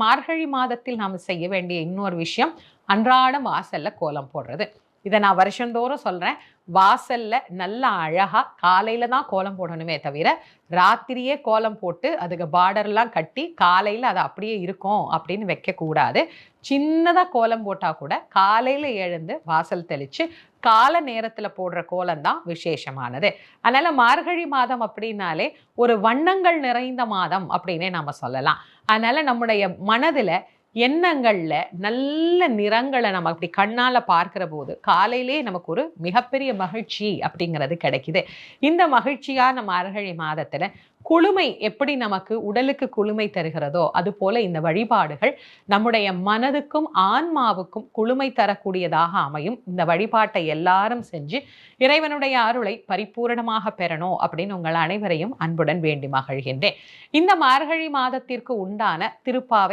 மார்கழி மாதத்தில் நாம் செய்ய வேண்டிய இன்னொரு விஷயம் அன்றாடம் வாசல்ல கோலம் போடுறது. இதை நான் வருஷந்தோறும் சொல்றேன். வாசல்ல நல்ல அழகா காலையில தான் கோலம் போடணுமே தவிர ராத்திரியே கோலம் போட்டு அதுக்கு பார்டர்லாம் கட்டி காலையில அது அப்படியே இருக்கும் அப்படின்னு வைக்கக்கூடாது. சின்னதா கோலம் போட்டா கூட காலையில எழுந்து வாசல் தெளிச்சு கால நேரத்துல போடுற கோலம் தான் விசேஷமானது. அதனால மார்கழி மாதம் அப்படின்னாலே ஒரு வண்ணங்கள் நிறைந்த மாதம் அப்படின்னே நாம சொல்லலாம். அதனால நம்முடைய மனதுல எண்ணங்கள்ல நல்ல நிறங்களை நம்ம அப்படி கண்ணால பார்க்கிற போது காலையிலே நமக்கு ஒரு மிகப்பெரிய மகிழ்ச்சி அப்படிங்கிறது கிடைக்குது. இந்த மகிழ்ச்சியான மார்கழி மாதத்துல குளுமை எப்படி நமக்கு உடலுக்கு குளுமை தருகிறதோ அது போல இந்த வழிபாடுகள் நம்முடைய மனதுக்கும் ஆன்மாவுக்கும் குளுமை தரக்கூடியதாக அமையும். இந்த வழிபாட்டை எல்லாரும் செஞ்சு இறைவனுடைய அருளை பரிபூரணமாக பெறணும் அப்படின்னு உங்கள் அனைவரையும் அன்புடன் வேண்டி மகிழ்கின்றேன். இந்த மார்கழி மாதத்திற்கு உண்டான திருப்பாவை